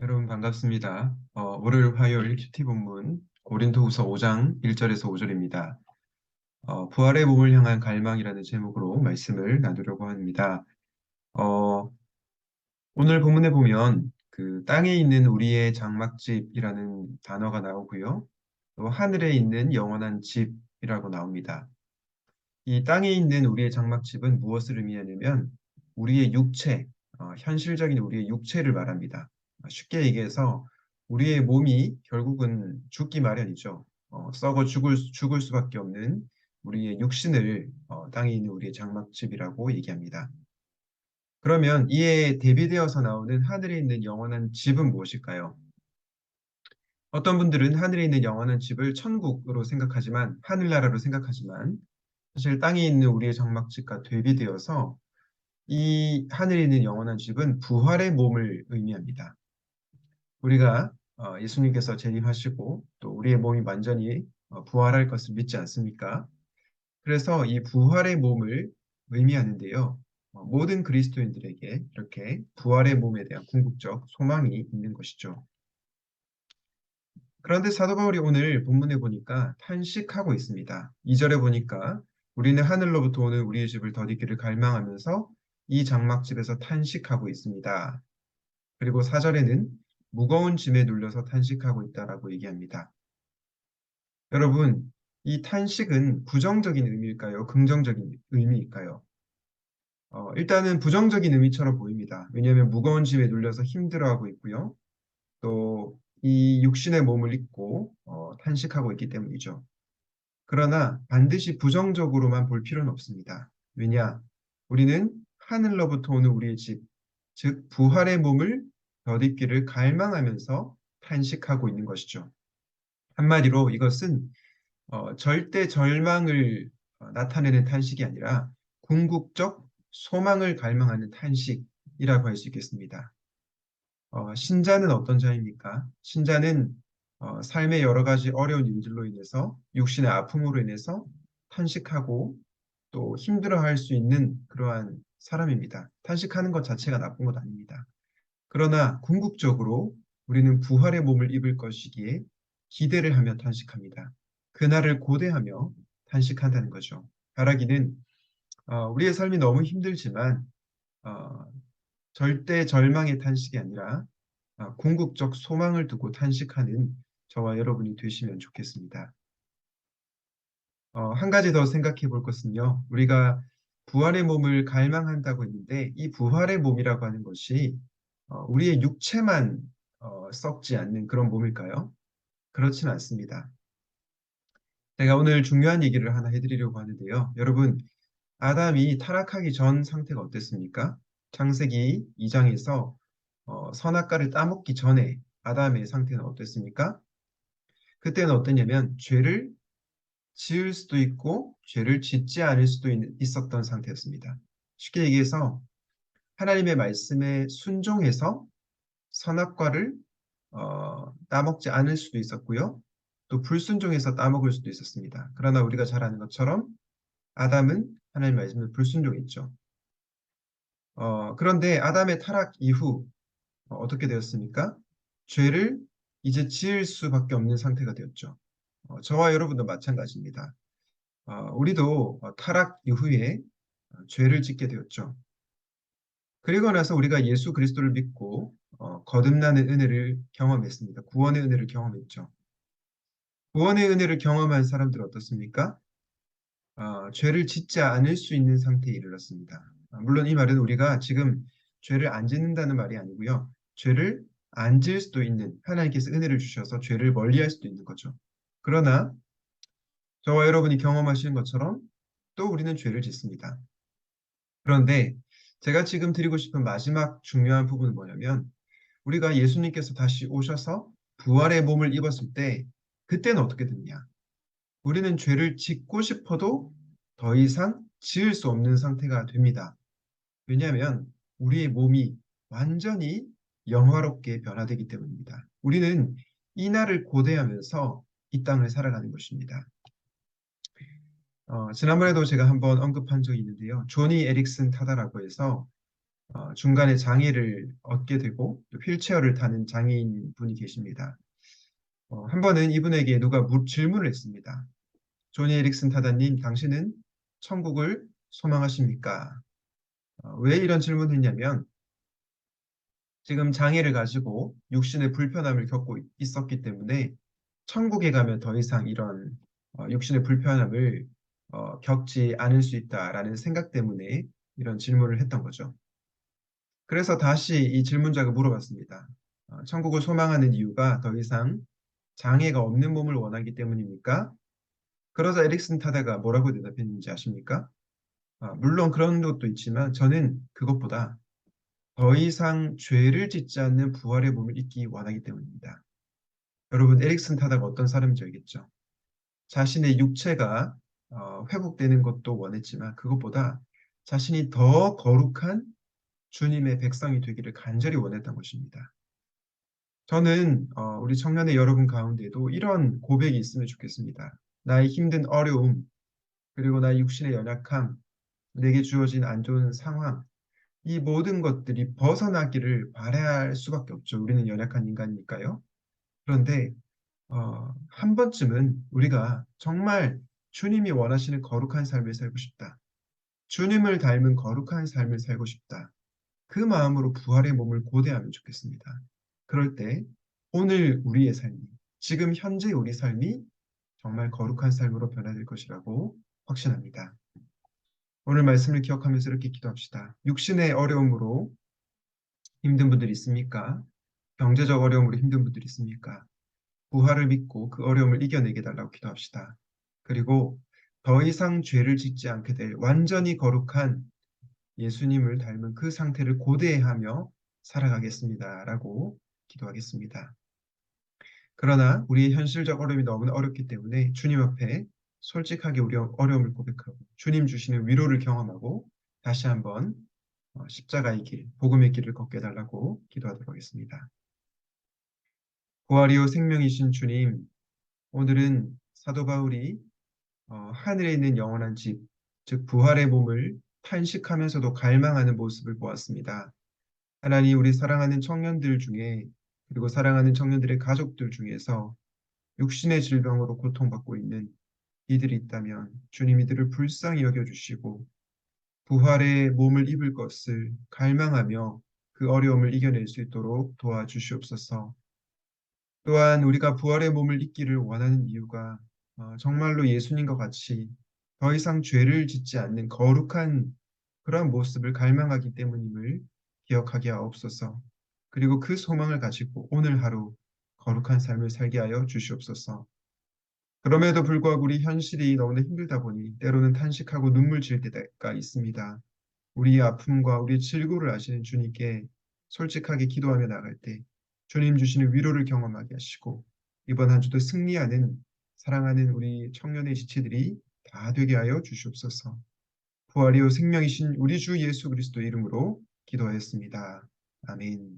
여러분 반갑습니다. 월요일 화요일 큐티 본문 고린도후서 5장 1절에서 5절입니다. 부활의 몸을 향한 갈망이라는 제목으로 말씀을 나누려고 합니다. 어, 오늘 본문에 보면 그 땅에 있는 우리의 장막집이라는 단어가 나오고요. 또 하늘에 있는 영원한 집이라고 나옵니다. 이 땅에 있는 우리의 장막집은 무엇을 의미하냐면 우리의 육체, 현실적인 우리의 육체를 말합니다. 쉽게 얘기해서 우리의 몸이 결국은 죽기 마련이죠. 썩어 죽을 수밖에 없는 우리의 육신을 땅에 있는 우리의 장막집이라고 얘기합니다. 그러면 이에 대비되어서 나오는 하늘에 있는 영원한 집은 무엇일까요? 어떤 분들은 하늘에 있는 영원한 집을 천국으로 생각하지만, 하늘나라로 생각하지만, 사실 땅에 있는 우리의 장막집과 대비되어서 이 하늘에 있는 영원한 집은 부활의 몸을 의미합니다. 우리가 예수님께서 재림하시고 또 우리의 몸이 완전히 부활할 것을 믿지 않습니까? 그래서 이 부활의 몸을 의미하는데요. 모든 그리스도인들에게 이렇게 부활의 몸에 대한 궁극적 소망이 있는 것이죠. 그런데 사도 바울이 오늘 본문에 보니까 탄식하고 있습니다. 2절에 보니까 우리는 하늘로부터 오는 우리의 집을 더디기를 갈망하면서 이 장막집에서 탄식하고 있습니다. 그리고 4절에는 무거운 짐에 눌려서 탄식하고 있다라고 얘기합니다. 여러분, 이 탄식은 부정적인 의미일까요? 긍정적인 의미일까요? 일단은 부정적인 의미처럼 보입니다. 왜냐하면 무거운 짐에 눌려서 힘들어하고 있고요. 또 이 육신의 몸을 입고 탄식하고 있기 때문이죠. 그러나 반드시 부정적으로만 볼 필요는 없습니다. 왜냐? 우리는 하늘로부터 오는 우리의 집, 즉 부활의 몸을 덧입기를 갈망하면서 탄식하고 있는 것이죠. 한마디로 이것은 절대 절망을 나타내는 탄식이 아니라 궁극적 소망을 갈망하는 탄식이라고 할 수 있겠습니다. 신자는 어떤 자입니까? 신자는 삶의 여러 가지 어려운 일들로 인해서 육신의 아픔으로 인해서 탄식하고 또 힘들어할 수 있는 그러한 사람입니다. 탄식하는 것 자체가 나쁜 것 아닙니다. 그러나 궁극적으로 우리는 부활의 몸을 입을 것이기에 기대를 하며 탄식합니다. 그날을 고대하며 탄식한다는 거죠. 바라기는 우리의 삶이 너무 힘들지만 어, 절대 절망의 탄식이 아니라 궁극적 소망을 두고 탄식하는 저와 여러분이 되시면 좋겠습니다. 한 가지 더 생각해 볼 것은요. 우리가 부활의 몸을 갈망한다고 했는데 이 부활의 몸이라고 하는 것이 우리의 육체만 썩지 않는 그런 몸일까요? 그렇진 않습니다. 제가 오늘 중요한 얘기를 하나 해드리려고 하는데요. 여러분, 아담이 타락하기 전 상태가 어땠습니까? 창세기 2장에서 선악과를 따먹기 전에 아담의 상태는 어땠습니까? 그때는 어땠냐면 죄를 지을 수도 있고 죄를 짓지 않을 수도 있었던 상태였습니다. 쉽게 얘기해서 하나님의 말씀에 순종해서 선악과를 따먹지 않을 수도 있었고요. 또 불순종해서 따먹을 수도 있었습니다. 그러나 우리가 잘 아는 것처럼 아담은 하나님의 말씀을 불순종했죠. 그런데 아담의 타락 이후 어떻게 되었습니까? 죄를 이제 지을 수밖에 없는 상태가 되었죠. 저와 여러분도 마찬가지입니다. 우리도 타락 이후에 죄를 짓게 되었죠. 그리고 나서 우리가 예수 그리스도를 믿고 거듭나는 은혜를 경험했습니다. 구원의 은혜를 경험했죠. 구원의 은혜를 경험한 사람들은 어떻습니까? 죄를 짓지 않을 수 있는 상태에 이르렀습니다. 물론 이 말은 우리가 지금 죄를 안 짓는다는 말이 아니고요. 죄를 안 지을 수도 있는 하나님께서 은혜를 주셔서 죄를 멀리할 수도 있는 거죠. 그러나 저와 여러분이 경험하시는 것처럼 또 우리는 죄를 짓습니다. 그런데 제가 지금 드리고 싶은 마지막 중요한 부분은 뭐냐면 우리가 예수님께서 다시 오셔서 부활의 몸을 입었을 때 그때는 어떻게 되느냐? 우리는 죄를 짓고 싶어도 더 이상 지을 수 없는 상태가 됩니다. 왜냐하면 우리의 몸이 완전히 영화롭게 변화되기 때문입니다. 우리는 이 날을 고대하면서 이 땅을 살아가는 것입니다. 지난번에도 제가 한번 언급한 적이 있는데요. 조니 에릭슨 타다라고 해서 중간에 장애를 얻게 되고 또 휠체어를 타는 장애인 분이 계십니다. 한 번은 이분에게 누가 질문을 했습니다. 조니 에릭슨 타다님, 당신은 천국을 소망하십니까? 왜 이런 질문을 했냐면 지금 장애를 가지고 육신의 불편함을 겪고 있었기 때문에 천국에 가면 더 이상 이런 육신의 불편함을 겪지 않을 수 있다라는 생각 때문에 이런 질문을 했던 거죠. 그래서 다시 이 질문자가 물어봤습니다. 천국을 소망하는 이유가 더 이상 장애가 없는 몸을 원하기 때문입니까? 그러자 에릭슨 타다가 뭐라고 대답했는지 아십니까? 물론 그런 것도 있지만 저는 그것보다 더 이상 죄를 짓지 않는 부활의 몸을 입기 원하기 때문입니다. 여러분, 에릭슨 타다가 어떤 사람인지 알겠죠? 자신의 육체가 회복되는 것도 원했지만 그것보다 자신이 더 거룩한 주님의 백성이 되기를 간절히 원했던 것입니다. 저는 우리 청년의 여러분 가운데도 이런 고백이 있으면 좋겠습니다. 나의 힘든 어려움, 그리고 나의 육신의 연약함, 내게 주어진 안 좋은 상황, 이 모든 것들이 벗어나기를 바라야 할 수밖에 없죠. 우리는 연약한 인간이니까요. 그런데 한 번쯤은 우리가 정말 주님이 원하시는 거룩한 삶을 살고 싶다. 주님을 닮은 거룩한 삶을 살고 싶다. 그 마음으로 부활의 몸을 고대하면 좋겠습니다. 그럴 때 오늘 우리의 삶이, 지금 현재 우리 삶이 정말 거룩한 삶으로 변화될 것이라고 확신합니다. 오늘 말씀을 기억하면서 이렇게 기도합시다. 육신의 어려움으로 힘든 분들 있습니까? 경제적 어려움으로 힘든 분들 있습니까? 부활을 믿고 그 어려움을 이겨내게 달라고 기도합시다. 그리고 더 이상 죄를 짓지 않게 될 완전히 거룩한 예수님을 닮은 그 상태를 고대하며 살아가겠습니다. 라고 기도하겠습니다. 그러나 우리의 현실적 어려움이 너무나 어렵기 때문에 주님 앞에 솔직하게 우리 어려움을 고백하고 주님 주시는 위로를 경험하고 다시 한번 십자가의 길, 복음의 길을 걷게 해달라고 기도하도록 하겠습니다. 부활이요 생명이신 주님, 오늘은 사도 바울이 하늘에 있는 영원한 집, 즉 부활의 몸을 탄식하면서도 갈망하는 모습을 보았습니다. 하나님, 우리 사랑하는 청년들 중에 그리고 사랑하는 청년들의 가족들 중에서 육신의 질병으로 고통받고 있는 이들이 있다면 주님 이들을 불쌍히 여겨주시고 부활의 몸을 입을 것을 갈망하며 그 어려움을 이겨낼 수 있도록 도와주시옵소서. 또한 우리가 부활의 몸을 입기를 원하는 이유가 정말로 예수님과 같이 더 이상 죄를 짓지 않는 거룩한 그러한 모습을 갈망하기 때문임을 기억하게 하옵소서. 그리고 그 소망을 가지고 오늘 하루 거룩한 삶을 살게 하여 주시옵소서. 그럼에도 불구하고 우리 현실이 너무나 힘들다 보니 때로는 탄식하고 눈물 질 때가 있습니다. 우리의 아픔과 우리의 질고를 아시는 주님께 솔직하게 기도하며 나갈 때 주님 주시는 위로를 경험하게 하시고 이번 한 주도 승리하는 사랑하는 우리 청년의 지체들이 다 되게 하여 주시옵소서. 부활이요 생명이신 우리 주 예수 그리스도 이름으로 기도하였습니다. 아멘.